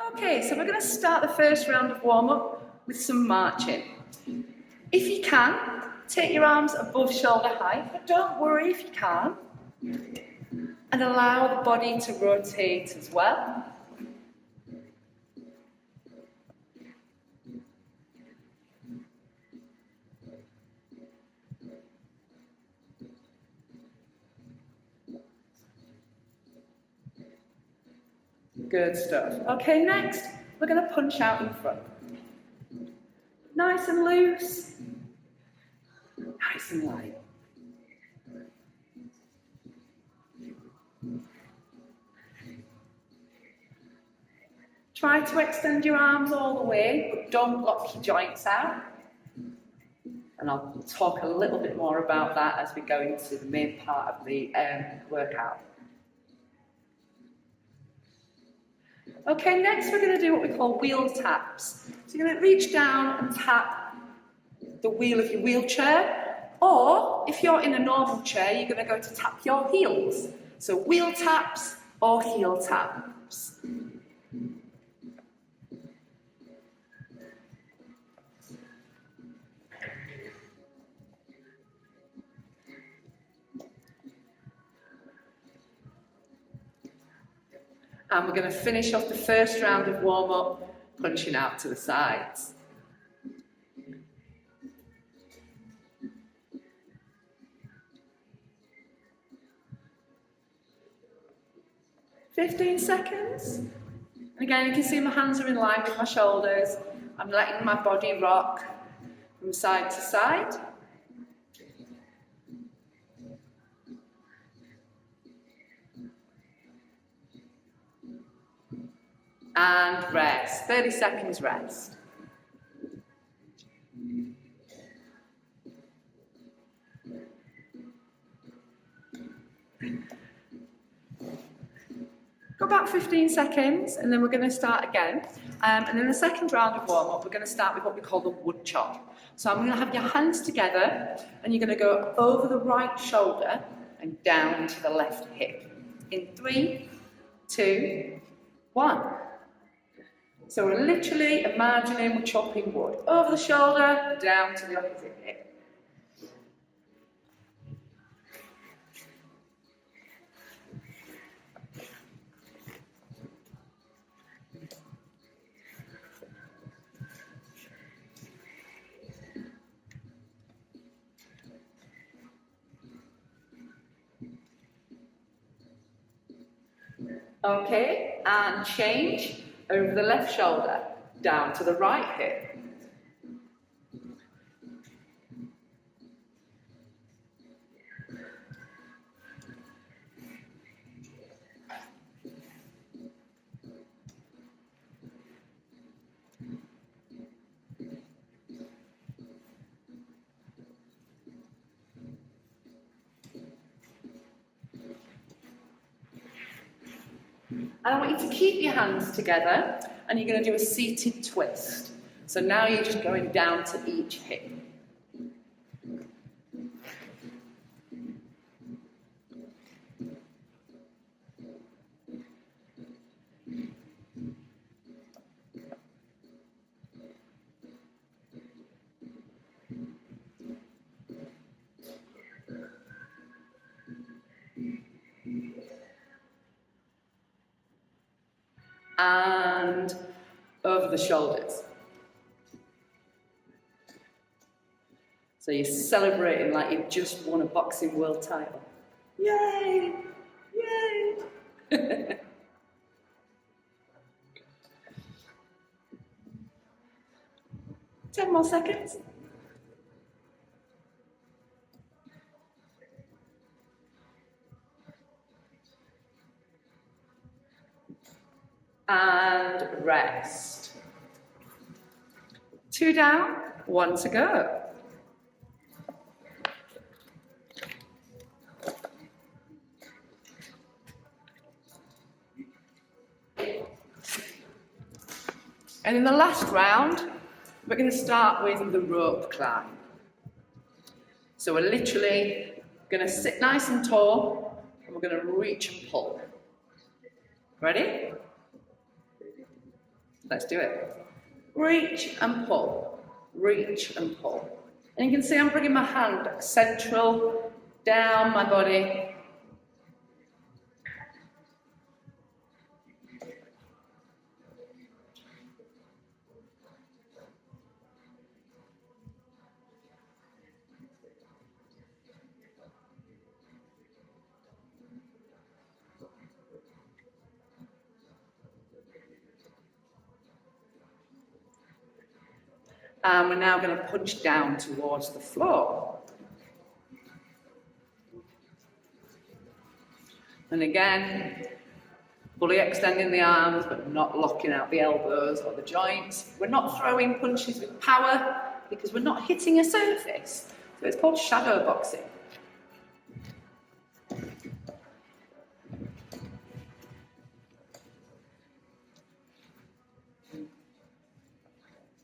Okay, so we're going to start the first round of warm-up with some marching. If you can, take your arms above shoulder height, but don't worry if you can't. And allow the body to rotate as well. Good stuff. Okay, next, we're going to punch out in front. Nice and loose. Nice and light. Try to extend your arms all the way, but don't lock your joints out. And I'll talk a little bit more about that as we go into the main part of the workout. Okay, next we're going to do what we call wheel taps. So you're going to reach down and tap the wheel of your wheelchair, or if you're in a normal chair, you're going to go to tap your heels. So wheel taps or heel taps. And we're going to finish off the first round of warm-up, punching out to the sides. "15 seconds. And again, you can see my hands are in line with my shoulders. I'm letting my body rock from side to side. And rest, 30 seconds rest. Go back 15 seconds and then we're going to start again. And then the second round of warm-up, we're going to start with what we call the wood chop. So I'm going to have your hands together and you're going to go over the right shoulder and down to the left hip. In 3, 2, 1. So we're literally imagining we're chopping wood. Over the shoulder, down to the opposite hip. Okay, and change. Over the left shoulder, down to the right hip. And I want you to keep your hands together and you're going to do a seated twist. So now you're just going down to each hip. And over the shoulders. So you're celebrating like you've just won a boxing world title. Yay! Yay! 10 more seconds. And rest. 2 down, 1 to go. And in the last round, we're going to start with the rope climb. So we're literally going to sit nice and tall, and we're going to reach and pull. Ready? Let's do it. Reach and pull, reach and pull. And you can see I'm bringing my hand central down my body. And we're now going to punch down towards the floor. And again, fully extending the arms, but not locking out the elbows or the joints. We're not throwing punches with power because we're not hitting a surface. So it's called shadow boxing.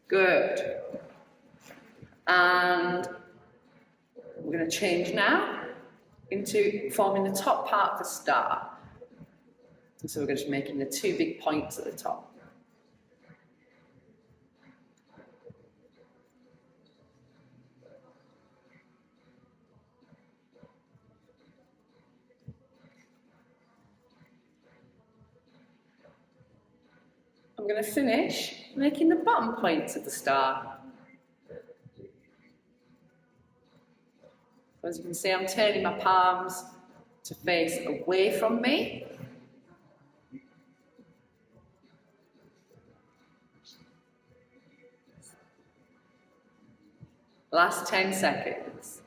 Good. And we're going to change now into forming the top part of the star. And so we're just making the two big points at the top. I'm going to finish making the bottom points of the star. As you can see, I'm turning my palms to face away from me. Last 10 seconds.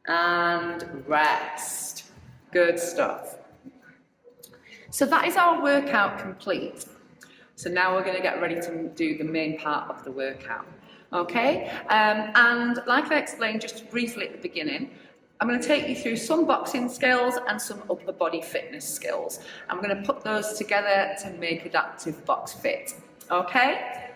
And rest. Good stuff. So that is our workout complete. So now we're going to get ready to do the main part of the workout. Okay? And like I explained just briefly at the beginning, I'm going to take you through some boxing skills and some upper body fitness skills. I'm going to put those together to make Adaptive Box Fit. Okay?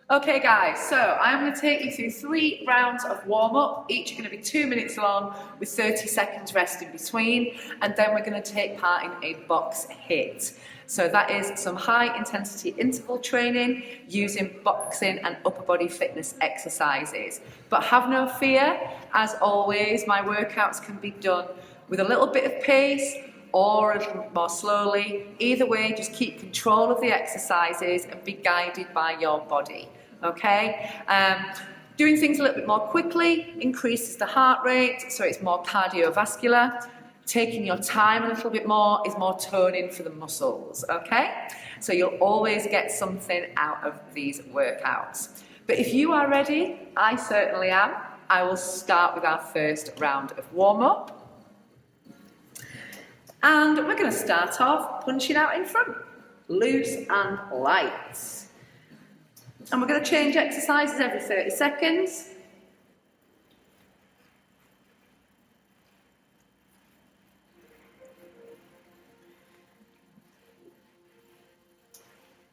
Okay guys, so I'm going to take you through 3 rounds of warm-up, each are going to be 2 minutes long with 30 seconds rest in between, and then we're going to take part in a box hit. So that is some high intensity interval training using boxing and upper body fitness exercises. But have no fear, as always, my workouts can be done with a little bit of pace or a little more slowly. Either way, just keep control of the exercises and be guided by your body. Okay? Doing things a little bit more quickly increases the heart rate, so it's more cardiovascular. Taking your time a little bit more is more toning for the muscles. Okay? So you'll always get something out of these workouts. But if you are ready, I certainly am. I will start with our first round of warm-up. And we're going to start off punching out in front, loose and light. And we're going to change exercises every 30 seconds.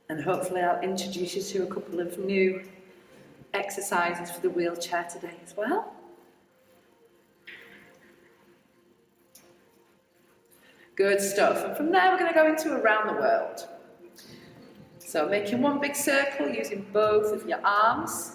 And hopefully I'll introduce you to a couple of new exercises for the wheelchair today as well. Good stuff. And from there we're going to go into around the world. So making one big circle using both of your arms.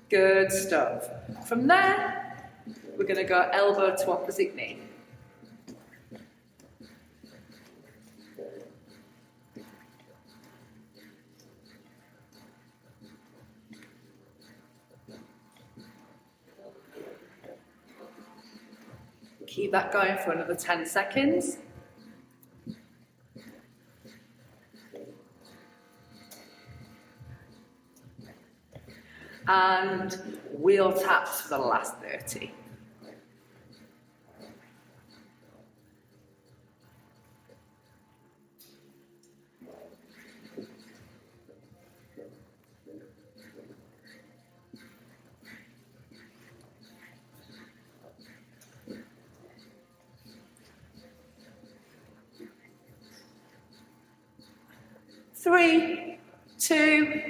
Good stuff. From there, we're going to go elbow to opposite knee. Keep that going for another 10 seconds. And wheel taps for the last 30. 3, 2,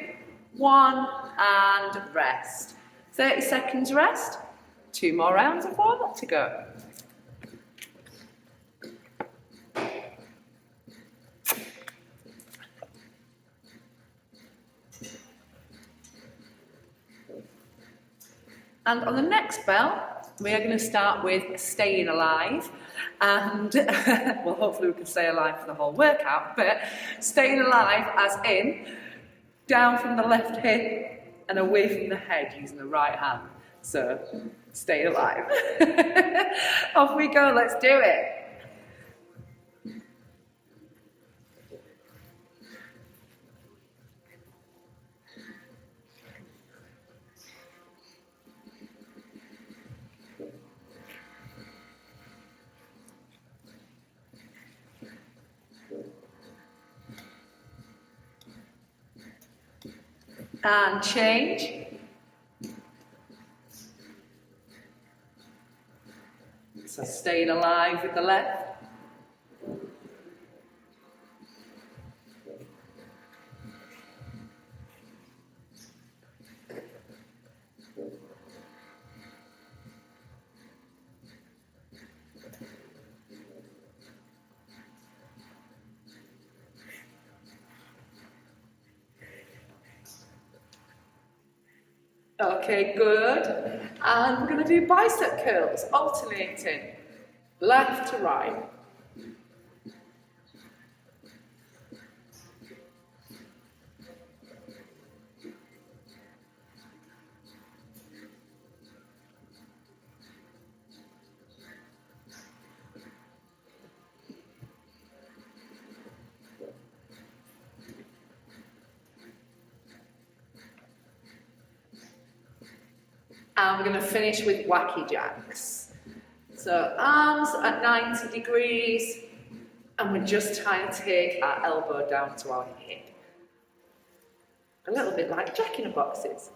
1, and rest. 30 seconds rest. 2 more rounds of warm-up to go. And on the next bell, we are going to start with staying alive. And, well, hopefully we can stay alive for the whole workout, but staying alive as in down from the left hip and away from the head using the right hand. So, stay alive. Off we go, let's do it. And change. So staying alive with the left. Okay, good. And we're going to do bicep curls, alternating left to right. And we're going to finish with wacky jacks. So arms at 90 degrees, and we're just trying to take our elbow down to our hip. A little bit like Jack in the Boxes.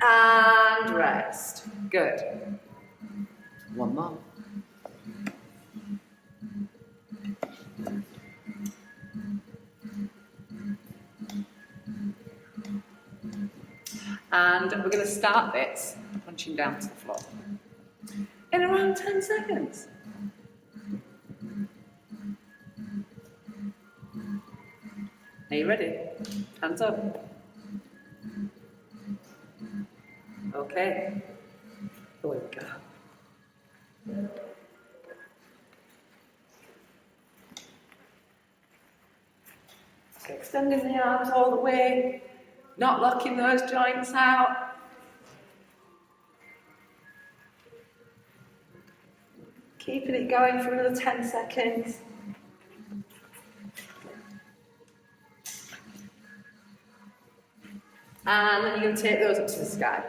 And rest. Good. One more. And we're going to start this punching down to the floor in around 10 seconds. Are you ready? Hands up. Okay. Away we go. Okay, extending the arms all the way, not locking those joints out. Keeping it going for another 10 seconds. And then you're going to take those up to the sky.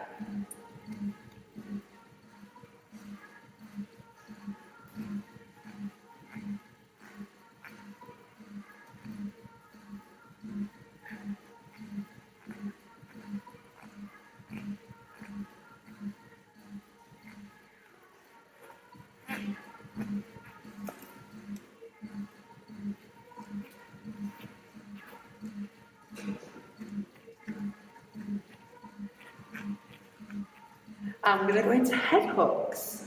I'm going to go into head hooks.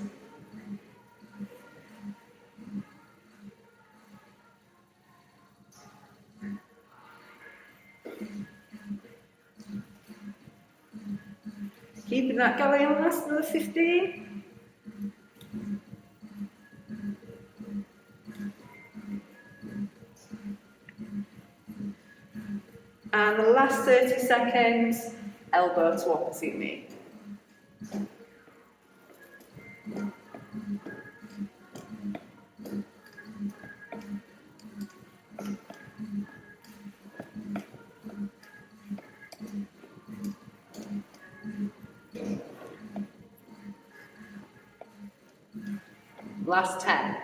Keeping that going on, last another 15. And the last 30 seconds, elbow to opposite knee. Last 10.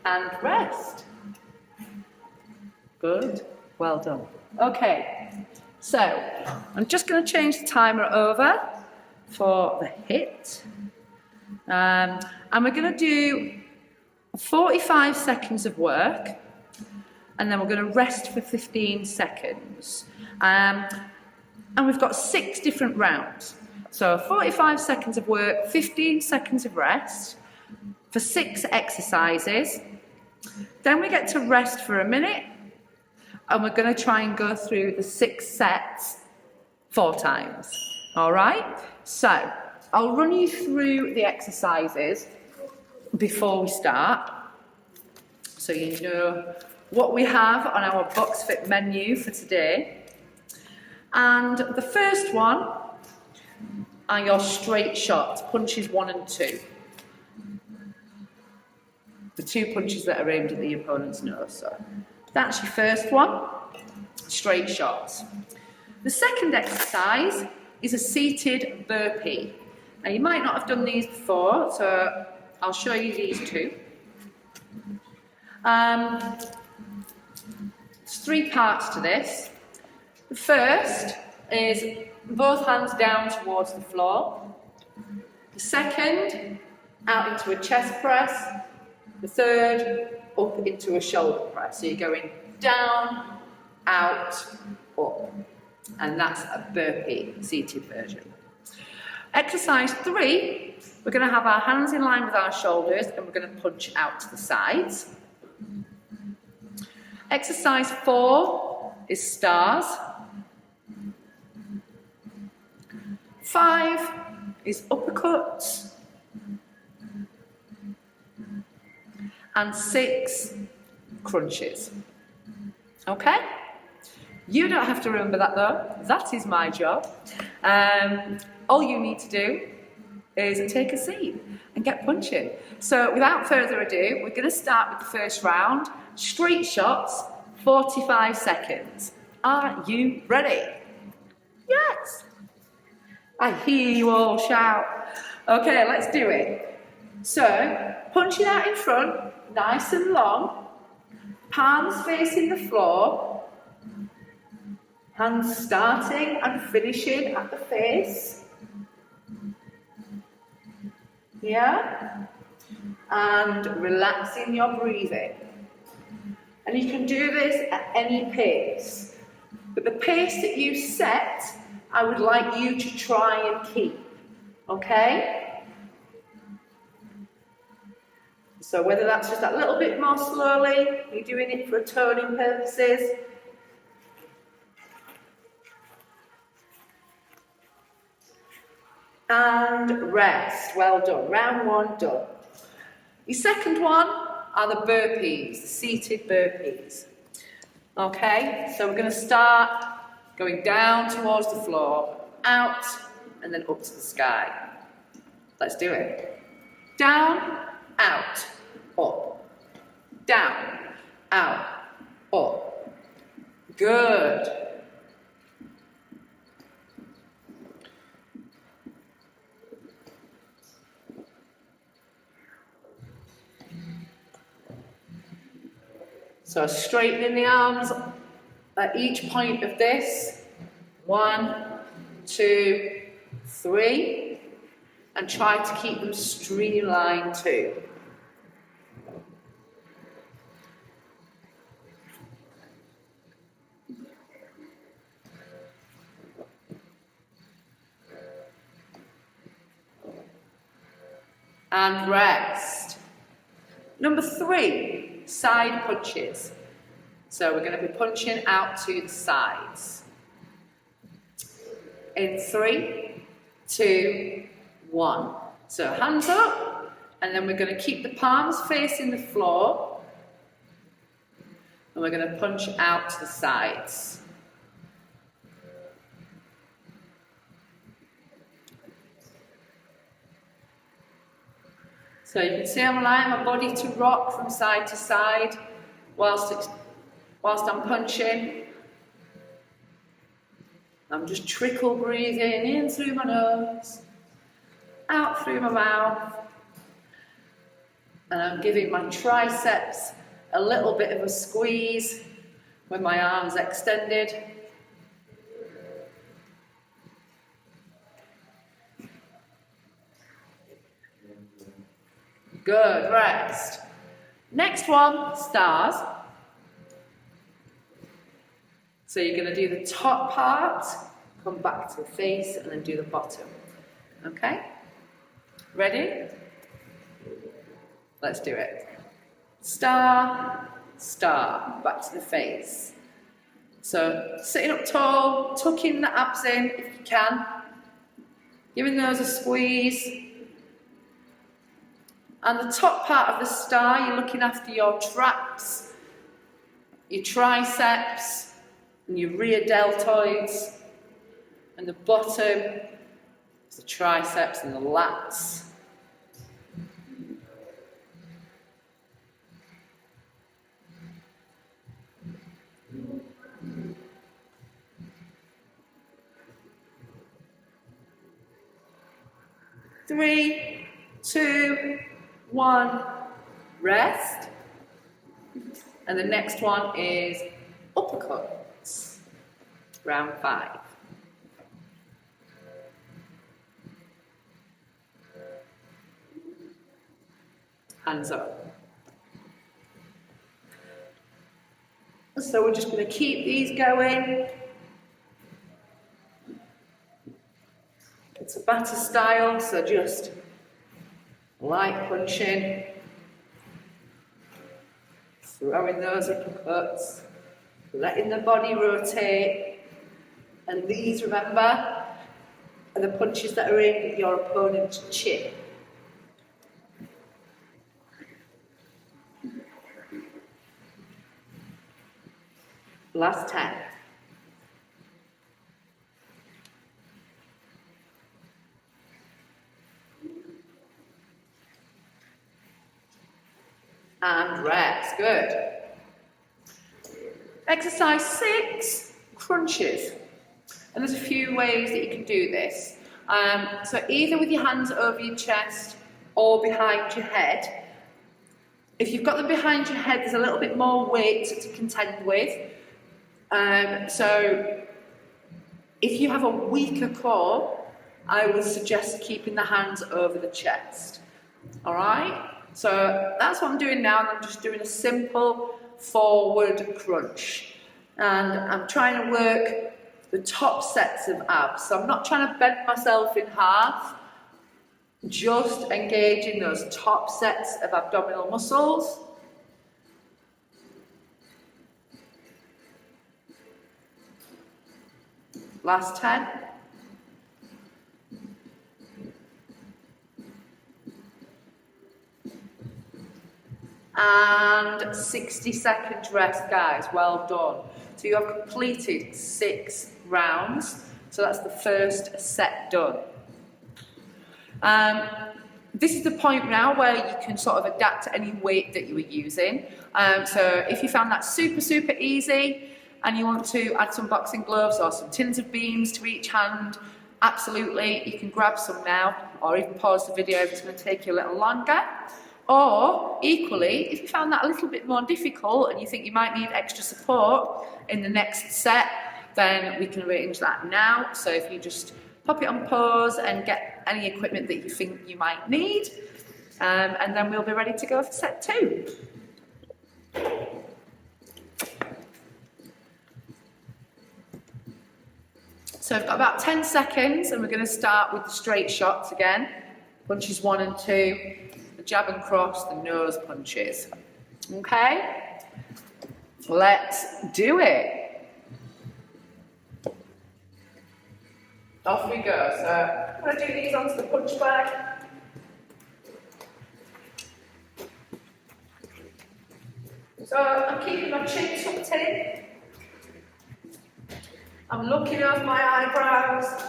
and rest. Good, well done. Okay, so I'm just going to change the timer over for the HIIT. And we're going to do 45 seconds of work, and then we're going to rest for 15 seconds. And we've got 6 different rounds. So 45 seconds of work, 15 seconds of rest for 6 exercises. Then we get to rest for a minute, and we're going to try and go through the 6 sets 4 times. All right? So I'll run you through the exercises before we start, so you know what we have on our box fit menu for today. And the first one are your straight shots, punches 1 and 2. The 2 punches that are aimed at the opponent's nose. So that's your first one, straight shots. The second exercise is a seated burpee. Now you might not have done these before, so I'll show you these 2. There's 3 parts to this. The first is both hands down towards the floor. The second, out into a chest press. The third, up into a shoulder press. So you're going down, out, up. And that's a burpee, seated version. Exercise 3, we're going to have our hands in line with our shoulders and we're going to punch out to the sides. Exercise 4 is stars. 5 is uppercuts. And 6, crunches. Okay? You don't have to remember that though. That is my job. All you need to do is take a seat and get punching. So without further ado, we're going to start with the first round. Straight shots, 45 seconds. Are you ready? Yes. I hear you all shout. Okay, let's do it. So, punching out in front, nice and long. Palms facing the floor. Hands starting and finishing at the face. Yeah? And relaxing your breathing. And you can do this at any pace. But the pace that you set, I would like you to try and keep. Okay? So whether that's just a little bit more slowly, you're doing it for toning purposes. And rest. Well done. Round 1 done. Your second one are the burpees, the seated burpees. Okay, so we're going to start going down towards the floor, out, and then up to the sky. Let's do it. Down, out, up. Down, out, up. Good. So straightening the arms at each point of this. 1, 2, 3. And try to keep them streamlined too. And rest. Number 3, side punches. So we're going to be punching out to the sides. In 3, 2, 1. So hands up, and then we're going to keep the palms facing the floor. And we're going to punch out to the sides. So you can see I'm allowing my body to rock from side to side whilst I'm punching. I'm just trickle breathing in through my nose, out through my mouth. And I'm giving my triceps a little bit of a squeeze with my arms extended. Good, rest. Next one, stars. So you're going to do the top part, come back to the face, and then do the bottom. Okay? Ready? Let's do it. Star, star, back to the face. So sitting up tall, tucking the abs in if you can, giving those a squeeze. And the top part of the star, you're looking after your traps, your triceps, and your rear deltoids. And the bottom is the triceps and the lats. Three, two, one, rest. And the next one is uppercuts, round 5. Hands up. So we're just going to keep these going. It's a batter style, so just light punching, throwing those uppercuts, letting the body rotate. And these, remember, are the punches that are in your opponent's chin. Last 10. And rest, good. Exercise 6, crunches. And there's a few ways that you can do this. So either with your hands over your chest or behind your head. If you've got them behind your head, there's a little bit more weight to contend with. So if you have a weaker core, I would suggest keeping the hands over the chest. All right? So that's what I'm doing now, and I'm just doing a simple forward crunch. And I'm trying to work the top sets of abs. So I'm not trying to bend myself in half, just engaging those top sets of abdominal muscles. Last 10. And 60 seconds rest, guys. Well done. So you have completed 6 rounds. So that's the first set done. This is the point now where you can sort of adapt to any weight that you were using. So if you found that super, super easy and you want to add some boxing gloves or some tins of beans to each hand, absolutely, you can grab some now, or even pause the video if it's going to take you a little longer. Or, equally, if you found that a little bit more difficult and you think you might need extra support in the next set, then we can arrange that now. So if you just pop it on pause and get any equipment that you think you might need, and then we'll be ready to go for set 2. So I've got about 10 seconds and we're going to start with the straight shots again. Punches 1 and 2. Jab and cross, the nose punches. Okay? Let's do it. Off we go. So I'm going to do these onto the punch bag. So I'm keeping my chin tucked in. I'm looking over my eyebrows.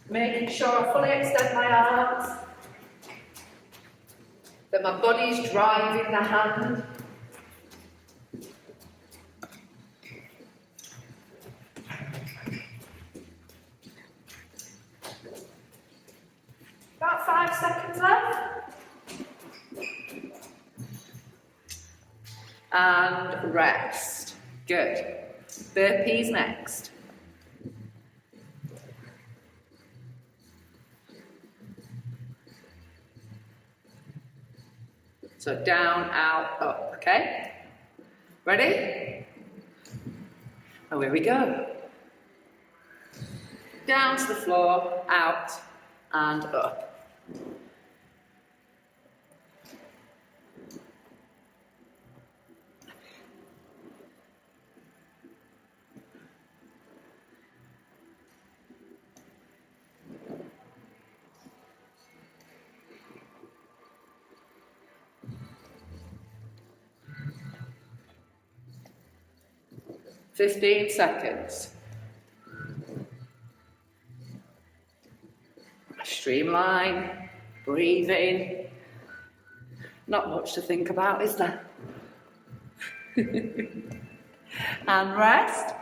Making sure I fully extend my arms, that my body's driving the hand. and rest. Good. Burpees next. So down, out, up, okay? Ready? Oh, here we go. Down to the floor, out, and up. "15 seconds. Streamline, breathing. Not much to think about, is there? And rest.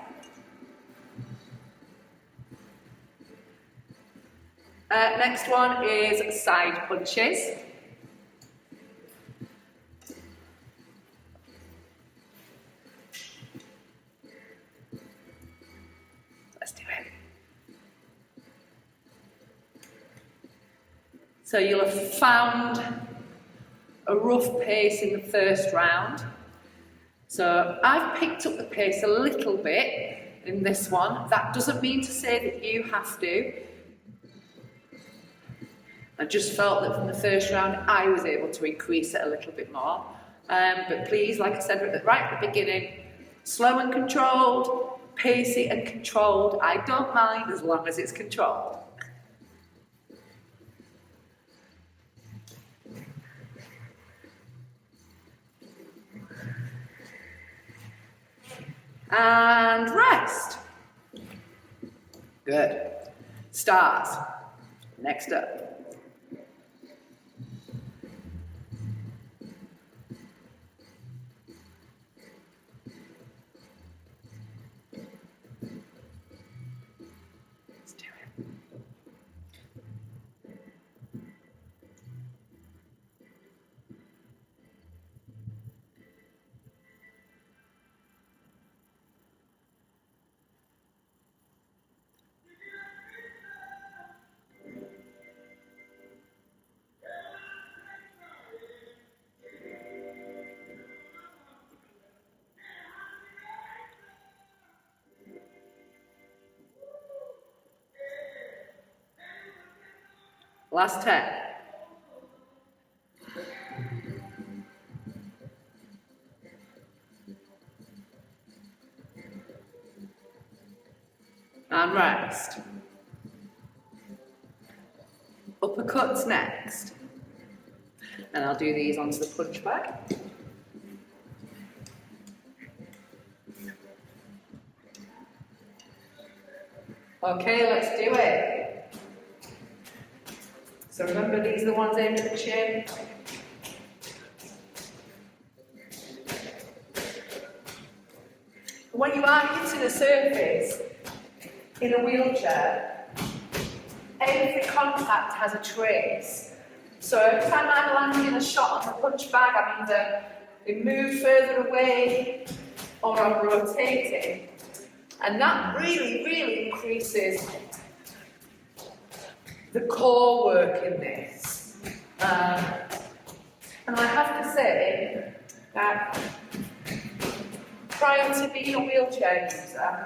Next one is side punches. Let's do it. So you'll have found a rough pace in the first round. So I've picked up the pace a little bit in this one. That doesn't mean to say that you have to. I just felt that from the first round I was able to increase it a little bit more. But please, like I said right at the beginning, slow and controlled, pacey and controlled. I don't mind as long as it's controlled. And rest. Good. Stars. Next up. Let's do it. Last 10. And rest. Uppercuts next. And I'll do these onto the punch bag. Okay, let's do it. So remember, these are the ones aimed at the chin. When you are hitting a surface in a wheelchair, every contact has a trace. So every time I'm landing a shot on the punch bag, I'm either being moved further away or I'm rotating. And that really, really increases the core work in this. And I have to say that prior to being a wheelchair user,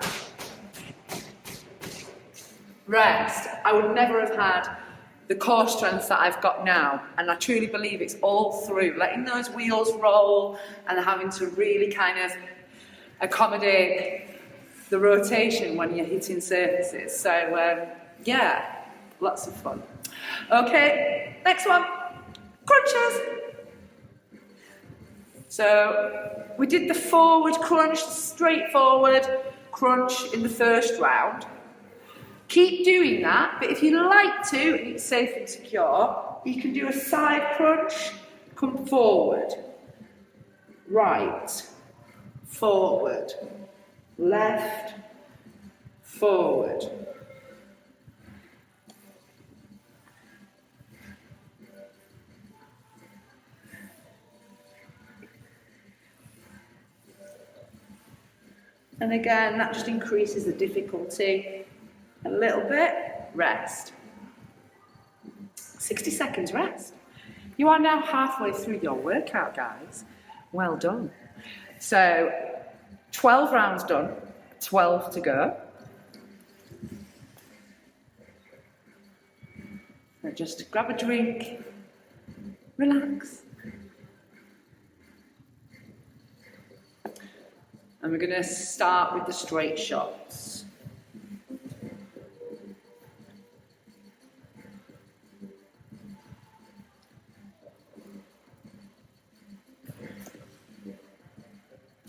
rest, I would never have had the core strength that I've got now. And I truly believe it's all through letting those wheels roll and having to really kind of accommodate the rotation when you're hitting surfaces. So, yeah. Lots of fun. Okay, next one, crunches. So we did the forward crunch, straightforward crunch in the first round. Keep doing that, but if you like to, and it's safe and secure, you can do a side crunch, come forward, right, forward, left, forward. And again, that just increases the difficulty a little bit. Rest. 60 seconds rest. You are now halfway through your workout, guys. Well done. So, 12 rounds done, 12 to go. So just grab a drink, relax. And we're going to start with the straight shots.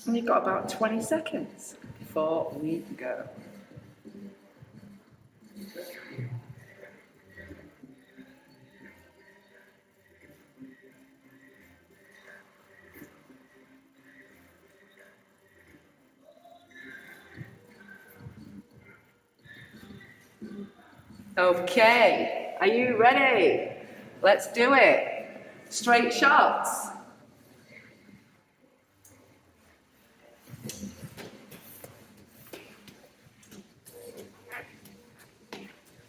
And you've got about 20 seconds before we go. Okay, are you ready? Let's do it. Straight shots.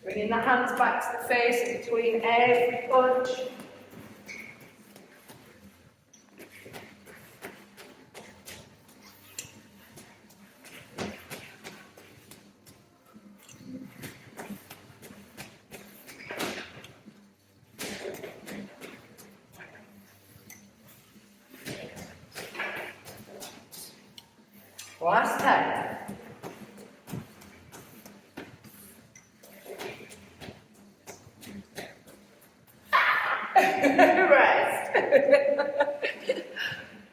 Bringing the hands back to the face between every punch. Last 10. Rest.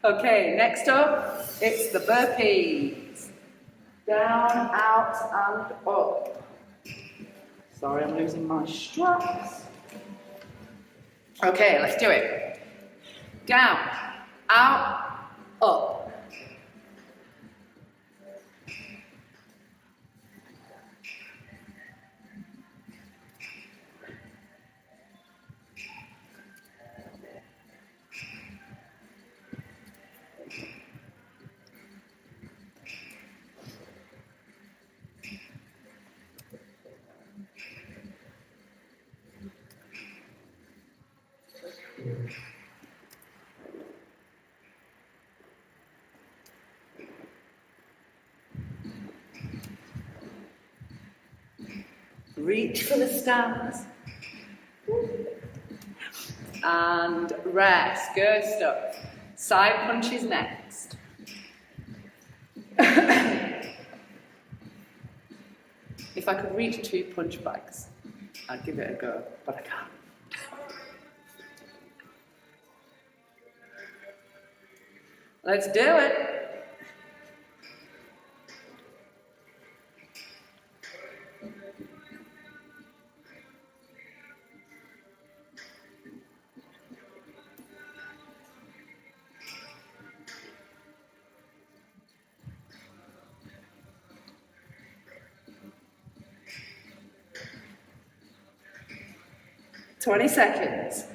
Okay, next up, it's the burpees. Down, out, and up. Sorry, I'm losing my straps. Okay, let's do it. Down, out, up. Reach for the stars. And rest. Good stuff. Side punches next. If I could reach 2 punch bags, I'd give it a go, but I can't. Let's do it. Twenty seconds.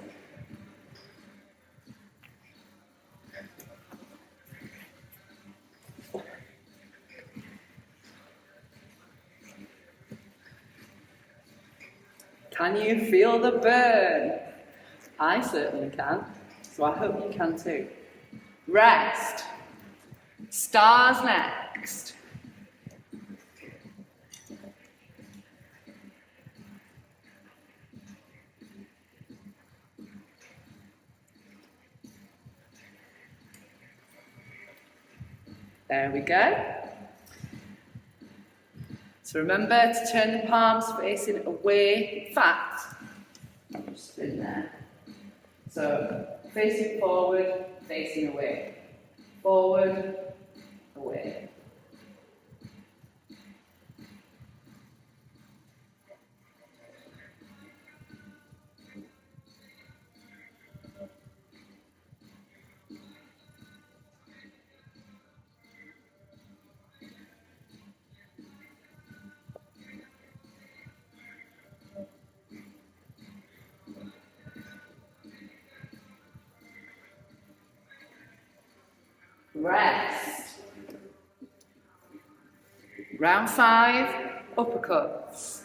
Can you feel the burn? I certainly can, so I hope you can too. Rest. Stars next. There we go. So remember to turn the palms facing away. In fact, just in there. So facing forward, facing away. Forward, away. Rest. Round 5, uppercuts.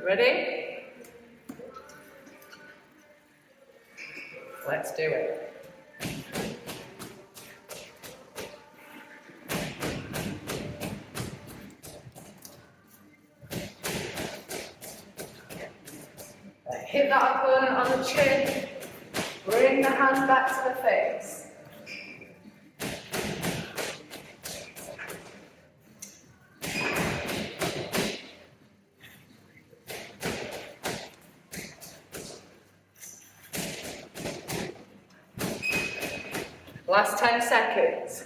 Ready? Let's do it. Hit that opponent on the chin. Bring the hand back to the face. Last 10 seconds.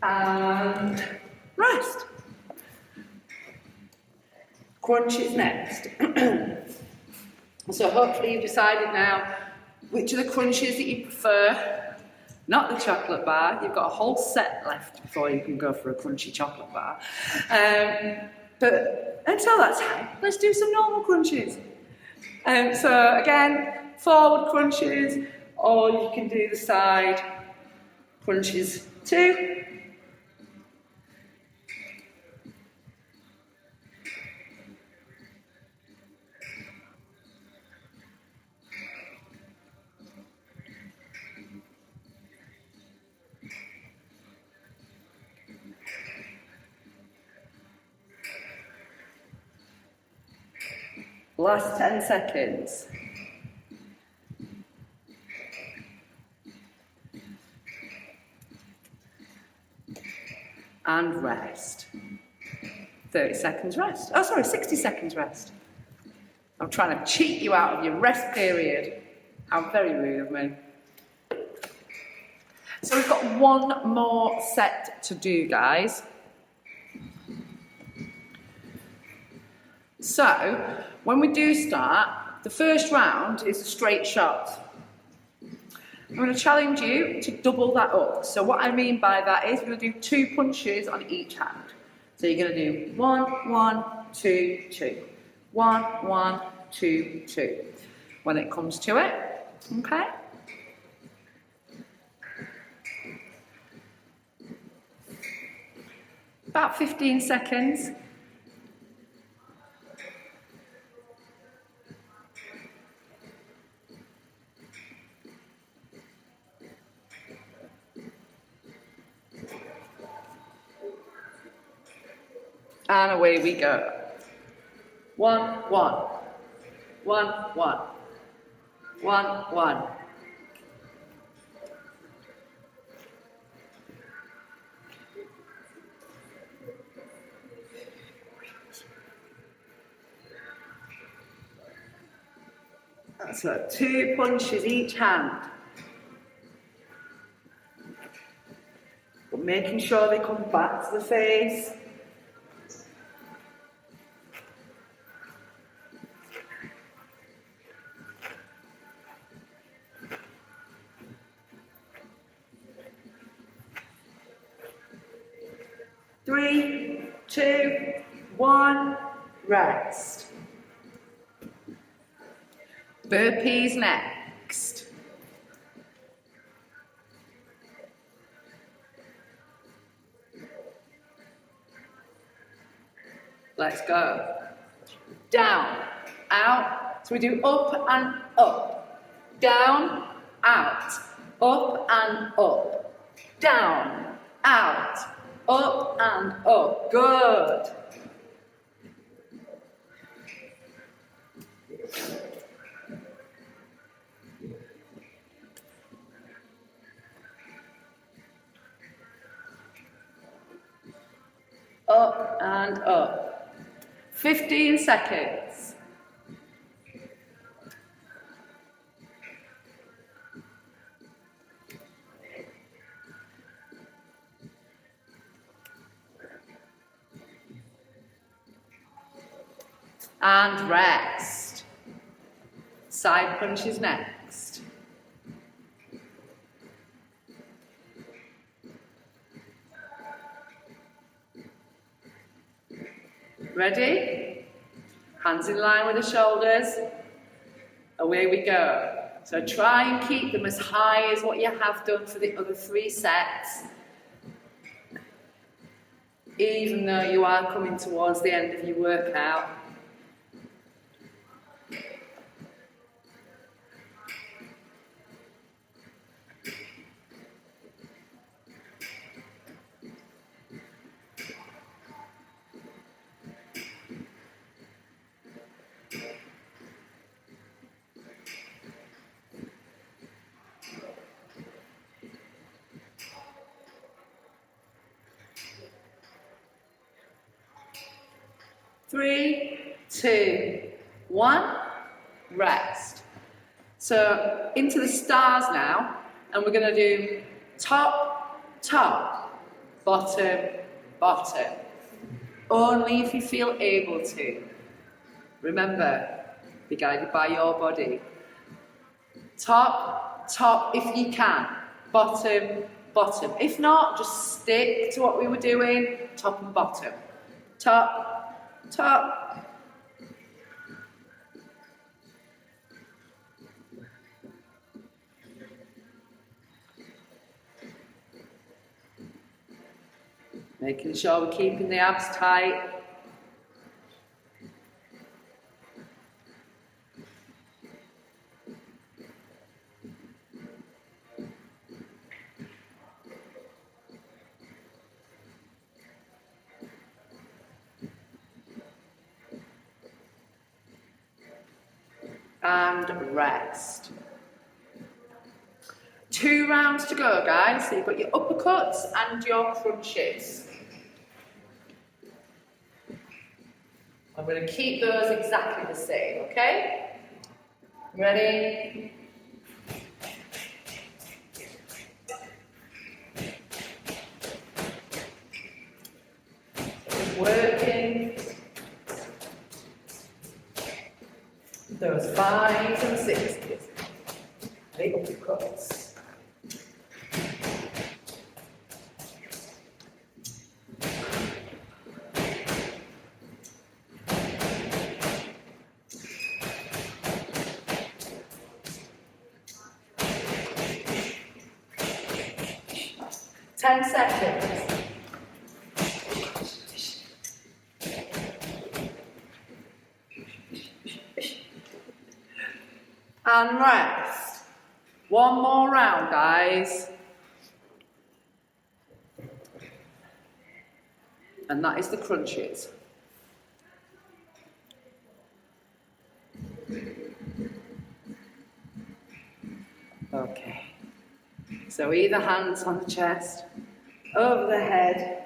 And rest. Crunches next. So hopefully you've decided now which of the crunches that you prefer. Not the chocolate bar. You've got a whole set left before you can go for a crunchy chocolate bar. But until that time, let's do some normal crunches. So again, forward crunches, or you can do the side crunches too. Last 10 seconds. And rest. 30 seconds rest. Oh, sorry, 60 seconds rest. I'm trying to cheat you out of your rest period. How very rude of me. So we've got one more set to do, guys. So, when we do start, the first round is a straight shot. I'm going to challenge you to double that up. So what I mean by that is we're going to do 2 punches on each hand. So you're going to do 1, 1, 2, 2. 1, 1, 2, 2. When it comes to it, okay? About 15 seconds. And away we go. 1, 1. 1, 1. 1, 1. That's like 2 punches each hand. But making sure they come back to the face. Three, 2, 1, rest. Burpees next. Let's go. Down, out. So we do up and up. Down, out. Up and up. Down, out. Up and up. Good. Up and up. 15 seconds. And rest. Side punches next. Ready? Hands in line with the shoulders. Away we go. So try and keep them as high as what you have done for the other 3 sets, even though you are coming towards the end of your workout. Three, 2, 1, rest. So into the stars now, and we're going to do top, top, bottom, bottom. Only if you feel able to. Remember, be guided by your body. Top, top if you can. Bottom, bottom. If not, just stick to what we were doing, top and bottom. Top, top. Making sure we're keeping the abs tight. And rest. 2 rounds to go, guys. So you've got your uppercuts and your crunches. I'm going to keep those exactly the same, okay? Ready? Working those 5s and 6s, the uppercuts. Ten seconds. And rest. 1 more round, guys. And that is the crunches. Okay. So either hands on the chest, over the head.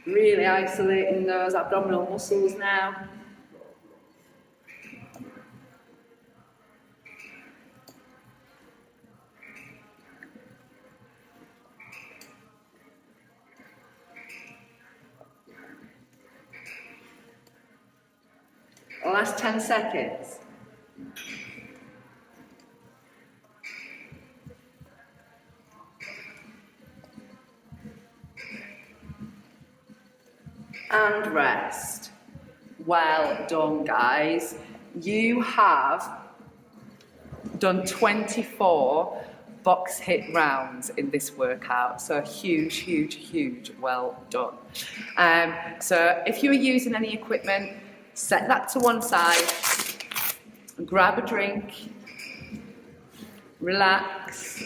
Really isolating those abdominal muscles now. Last 10 seconds. And rest. Well done, guys. You have done 24 box hit rounds in this workout. So huge, huge, huge well done. So if you are using any equipment, set that to one side, grab a drink, relax.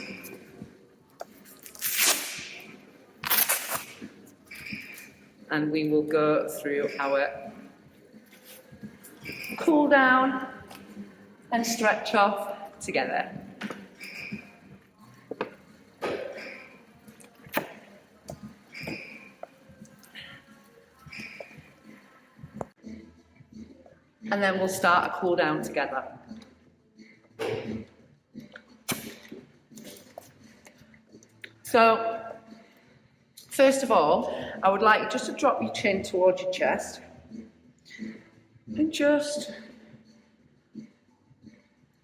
And we will go through our cool down and stretch off together. And then we'll start a cool down together. So, first of all, I would like you just to drop your chin towards your chest and just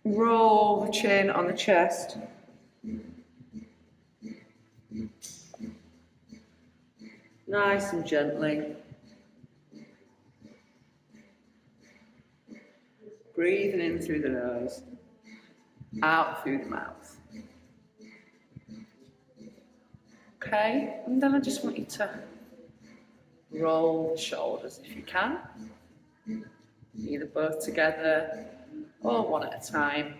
roll the chin on the chest Nice and gently. Breathing in through the nose, out through the mouth. Okay, and then I just want you to roll the shoulders if you can, either both together or one at a time.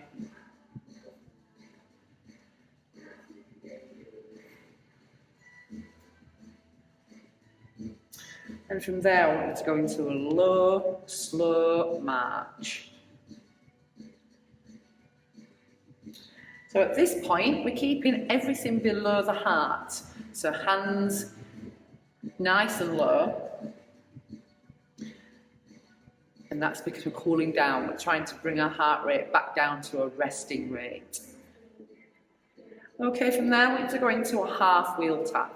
And from there, I want you to go into a low, slow march. So at this point, we're keeping everything below the heart. So hands nice and low. And that's because we're cooling down. We're trying to bring our heart rate back down to a resting rate. Okay, from there, we're going to go into a half wheel tap.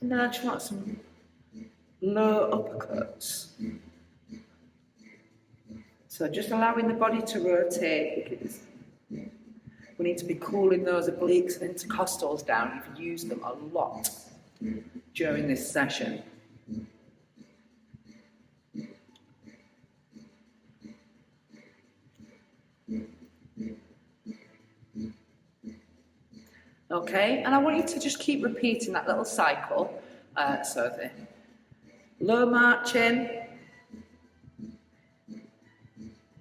And then I just want some low uppercuts. So just allowing the body to rotate, because we need to be cooling those obliques and intercostals down. You've used them a lot during this session. Okay, and I want you to just keep repeating that little cycle. So the low marching,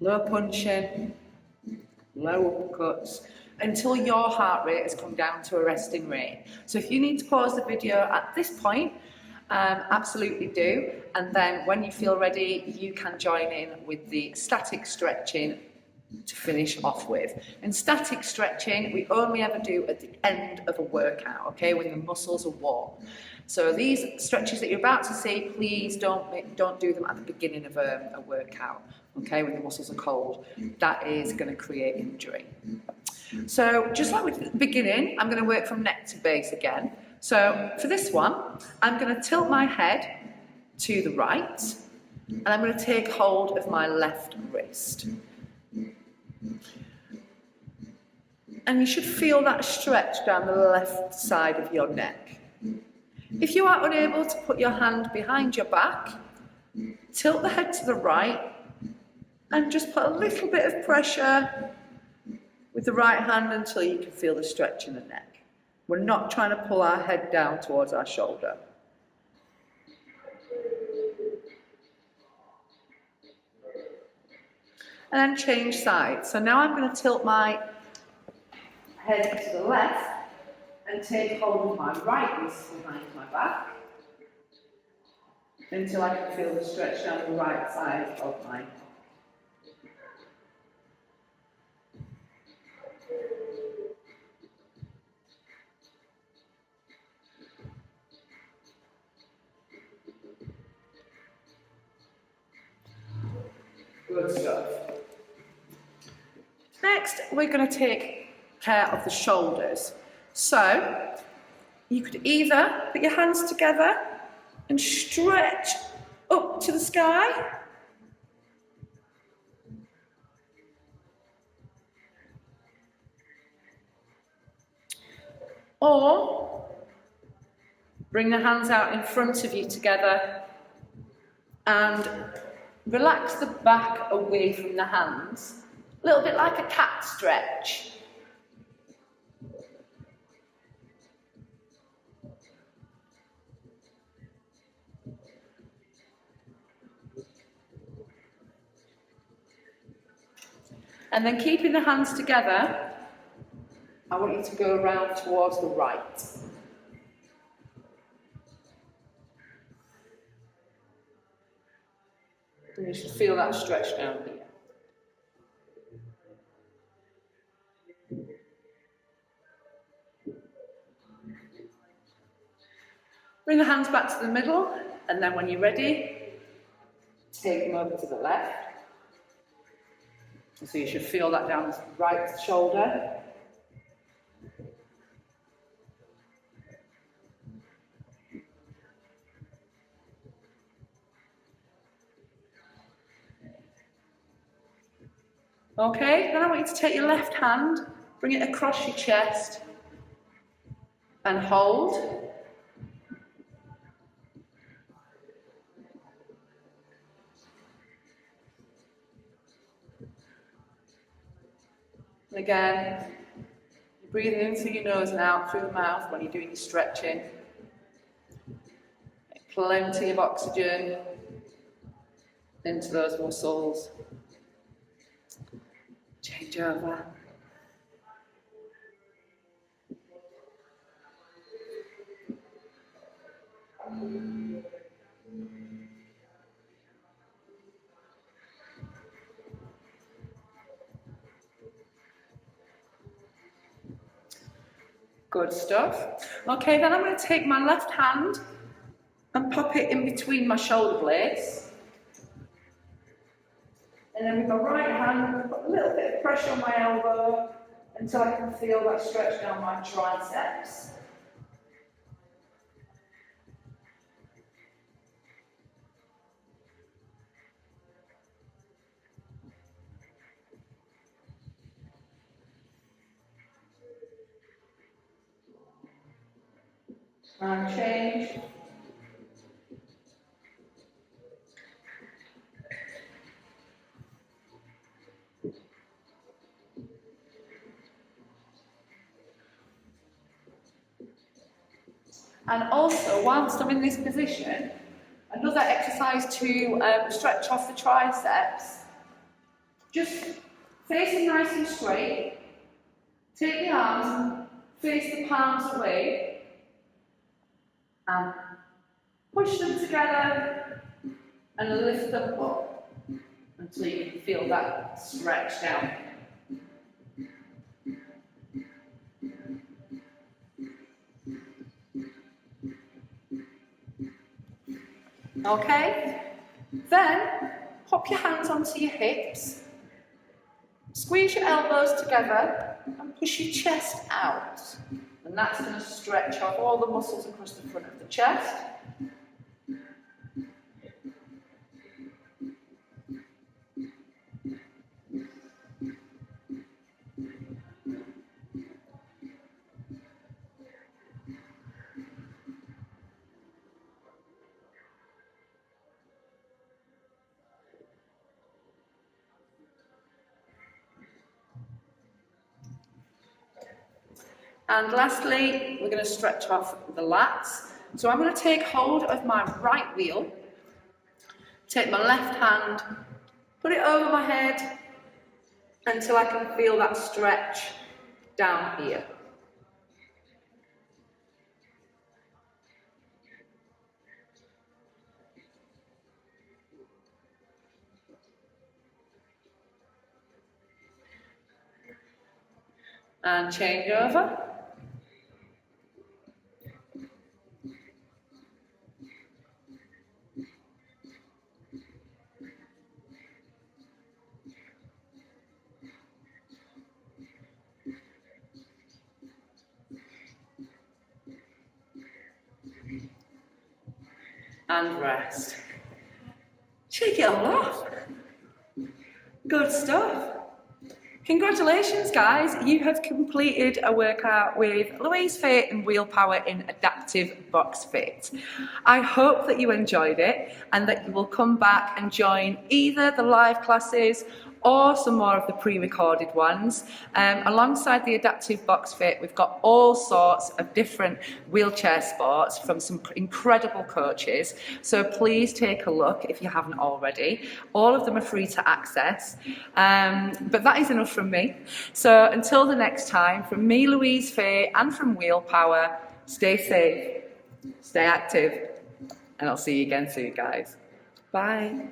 low punching, low uppercuts, until your heart rate has come down to a resting rate. So if you need to pause the video at this point, absolutely do. And then when you feel ready, you can join in with the static stretching to finish off with. And static stretching, we only ever do at the end of a workout, okay, when the muscles are warm. So these stretches that you're about to see, please don't do them at the beginning of a workout, okay, when the muscles are cold. That is going to create injury. So just like with the beginning, I'm going to work from neck to base again. So for this one, I'm going to tilt my head to the right, and I'm going to take hold of my left wrist. And you should feel that stretch down the left side of your neck. If you are unable to put your hand behind your back, tilt the head to the right and just put a little bit of pressure with the right hand until you can feel the stretch in the neck. We're not trying to pull our head down towards our shoulder. And then change sides. So now I'm going to tilt my head to the left and take hold of my right wrist behind my back until I can feel the stretch down the right side of my neck. Good stuff. Next, we're going to take care of the shoulders. So, you could either put your hands together and stretch up to the sky, or bring the hands out in front of you together and relax the back away from the hands, a little bit like a cat stretch. And then keeping the hands together, I want you to go around towards the right. And you should feel that stretch down here. Bring the hands back to the middle, and then when you're ready, take them over to the left. So you should feel that down the right shoulder. Okay, then I want you to take your left hand, bring it across your chest, and hold. And again, you're breathing in through your nose and out through the mouth when you're doing your stretching. Plenty of oxygen into those muscles. Change over. Good stuff. Okay, then I'm going to take my left hand and pop it in between my shoulder blades. And then with my right hand, I'm going to put a little bit of pressure on my elbow until I can feel that stretch down my triceps. And change. And also, whilst I'm in this position, another exercise to stretch off the triceps, just facing nice and straight, take the arms, face the palms away, and push them together and lift them up until you can feel that stretch down. Okay, then pop your hands onto your hips, squeeze your elbows together and push your chest out. And that's going to stretch off all the muscles across the front of the chest. And lastly, we're going to stretch off the lats. So I'm going to take hold of my right wheel, take my left hand, put it over my head until I can feel that stretch down here. And change over. And rest. Shake it all off. Good stuff. Congratulations, guys. You have completed a workout with Louise Fay and WheelPower in Adaptive Box Fit. I hope that you enjoyed it and that you will come back and join either the live classes or some more of the pre-recorded ones. Alongside the Adaptive Box Fit, we've got all sorts of different wheelchair sports from some incredible coaches. So please take a look if you haven't already. All of them are free to access. But that is enough from me. So until the next time, from me, Louise Fay, and from WheelPower, stay safe, stay active, and I'll see you again soon, guys. Bye.